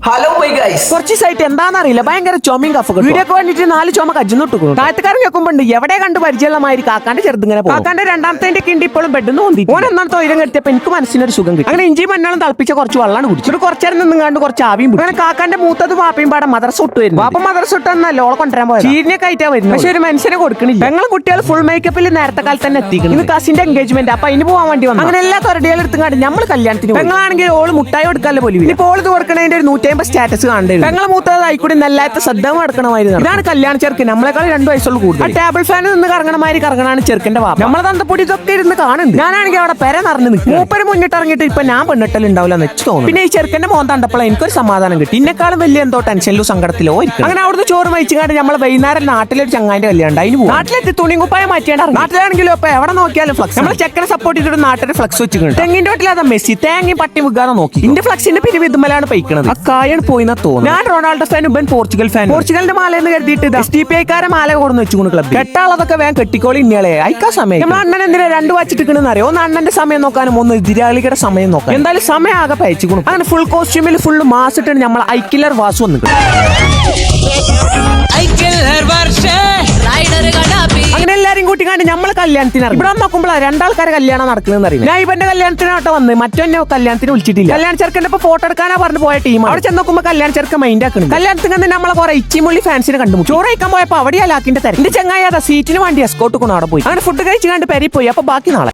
Hello bye guys, കുറച്ച് site എന്താണെന്നറിയില്ല, ഭയങ്കര ചുമയും കഫൊക്കെ. വീഡിയോക്ക് വേണ്ടിട്ട് 4 ചുമ കജ്ജിന്നിട്ടു. താഴത്തുകാരൻ കേൾക്കുമ്പോണ്ട് എവിടെ കണ്ട് പരിചയമുള്ളമാതിരി കാക്കാന്റെ ചെറുതിങ്ങനെ പോകും. കാക്കാന്റെ രണ്ടാമത്തെ കിണ്ടി ഇപ്പോഴും ബെഡ് തോന്നി. ഓൻ എന്നാണ് തൊയിരം കെട്ടിയപ്പോ എനിക്ക് മനസ്സിനൊരു സുഖം കിട്ടി. അങ്ങനെ ഇഞ്ചി മഞ്ഞളും തിളപ്പിച്ച കുറച്ച് വെള്ളമാണ് കുടിച്ചിട്ട് കുറച്ചേരം നിന്നുകാണ്ട് കുറച്ച് ആവിയും. അങ്ങനെ കാക്കാന്റെ മൂത്തത് വാപ്പയും പാടെ മദർസ് ഇട്ട് വരുന്നു. വാപ്പ മദർസ് ഇട്ടെന്നല്ല ഓളെ കൊണ്ടുവരാൻ പോയത്. ചീരിനെ കയറ്റാ വരുന്നു, പക്ഷെ ഒരു മനുഷ്യനെ കൊടുക്കണില്ല. ഞങ്ങൾ കുട്ടികൾ ഫുൾ മേക്കപ്പിൽ നേരത്തെ കാലത്ത് തന്നെ എത്തിക്കുന്നു. ഇന്ന് കസിന്റെ എൻഗേജ്മെന്റ്, അപ്പൊ അതിന് പോകാൻ വേണ്ടി വന്നു. അങ്ങനെ എല്ലാ തൊരടികളും എടുത്തുകാണ്ട് നമ്മൾ കല്യാണത്തിന്. ഞങ്ങളാണെങ്കിൽ ഓള് മുട്ടായി കൊടുക്കാല്ലേ പോലും. ഇപ്പോൾ ഓള് കൊടുക്കണതിന്റെ ഒരു 150 സ്റ്റാറ്റസ് കാണേണ്ടത്. ഞങ്ങളെ മൂത്തതായി കൂടി നല്ലാത്ത ശ്രദ്ധം എടുക്കണമായിരുന്നു. ഇതാണ് കല്യാണ ചെറുക്കൻ, നമ്മളെക്കാൾ 2 വയസ്സുള്ള കൂടുതൽ. ടേബിൾ ഫാനിൽ നിന്ന് കറങ്ങണമാതിരി കറങ്ങണാണ് ചെറുക്കന്റെ വാപ്പ. നമ്മളെ തന്തപ്പൊടി ഇതൊക്കെ ഇരുന്ന് കാണുന്നുണ്ട്. ഞാനാണെങ്കിൽ അവിടെ പെര നിറഞ്ഞു നിൽക്കും. മൂപ്പര് മുന്നിട്ട് ഇറങ്ങിയിട്ട് ഇപ്പൊ ഞാൻ പെണ്ണിട്ടലുണ്ടാവില്ല എന്ന് വെച്ച് തോന്നുന്നു. പിന്നെ ഈ ചെറുക്കന്റെ മോൻ കണ്ടപ്പോൾ എനിക്കൊരു സമാധാനം കിട്ടി. ഇന്നെക്കാളും വലിയ എന്തോ ടെൻഷനിലോ സങ്കടത്തിലോ ഇരിക്കും. അങ്ങനെ അവിടുന്ന് ചോറ് വഹിച്ചുകാണ്ട് നമ്മളെ വൈകുന്നേരം നാട്ടിലൊരു ചങ്ങാന്റെ കല്യാണം. അതിന് പോകും. നാട്ടിലെത്തി തുണിയും കുപ്പായം മാറ്റിയാണ്. നാട്ടിലാണെങ്കിലും ഇപ്പൊ എവിടെ നോക്കിയാലും ഫ്ലക്സ്. നമ്മളെ ചെക്കനെ സപ്പോർട്ട് ചെയ്തിട്ട് നാട്ടിൽ ഫ്ലക്സ് വെച്ചിട്ടുണ്ട്. തെങ്ങിന്റെ വീട്ടിലാ മെസ്സി തേങ്ങയും പട്ടി മുഖാനെ നോക്കി. ഇന്റെ ഫ്ലക്സിന്റെ പിരിവ് ഇതുമലാണ് പയിക്കണത്. ആ കായാണ് പോയിന്നാ തോന്നുന്നു. ഞാൻ റൊണാൾഡോ ഫാനും ഇവൻ പോർച്ചുഗൽ ഫാൻ. പോർച്ചുഗലിന്റെ മാലയെന്ന് കരുതിയിട്ട് STPക്കാരെ മാല കൊടുന്ന് വെച്ചു ക്ലബ്. കെട്ടാളതൊക്കെ വേഗം കെട്ടിക്കോളി ഇന്നലെ അയക്കാ സമയം. നമ്മൾ അണ്ണൻ എന്തിനാ 2 വച്ചിട്ടിരിക്കണെന്ന് അറിയോ? ഒന്ന് അണ്ണന്റെ സമയം നോക്കാനും ഒന്ന് എതിരാളികളുടെ സമയം നോക്കാം. എന്തായാലും സമയം ആകെ പയച്ചിക്കണം. അങ്ങനെ ഫുൾ കോസ്റ്റ്യൂമിൽ ഫുള്ള് മാസിട്ടാണ് നമ്മൾ ഐക്കില്ലർ വാസു വന്നിട്ട്. അങ്ങനെ എല്ലാരും കൂട്ടിക്കാണ്ട് നമ്മള് കല്യാണത്തിന് ഇവിടെ നോക്കുമ്പോഴാണ് 2 ആൾക്കാരെ കല്യാണം നടക്കണമെന്ന് അറിയാം. ഞാൻ ഇവന്റെ കല്യാണത്തിനോട്ട് വന്ന് മറ്റൊന്നെ കല്യാണത്തിന് വിളിച്ചിട്ടില്ല. കല്യാണ ചെറുക്കന്റെ ഇപ്പൊ ഫോട്ടോ എടുക്കാനാ പറഞ്ഞു പോയ ടീം. അവിടെ ചെന്ന് നോക്കുമ്പോ കല്യാണ ചെറുക്കൻ മൈൻഡ് ആക്കണം. കല്യാണത്തിന് നമ്മളെ കുറെ ഇച്ചിമുള്ളി ഫാൻസിനെ കണ്ടുമുട്ടി. ചോറ് കഴിക്കാൻ പോയപ്പോ അവിടെ ലാക്കിന്റെ തരം. എന്റെ ചങ്ങായി അതാ സീറ്റിന് വേണ്ടി എസ്കോട്ട് കൊണ്ട് അവിടെ പോയി. അങ്ങനെ ഫുഡ് കഴിച്ചു കണ്ട് പെരി പോയി. അപ്പൊ ബാക്കി നാളെ.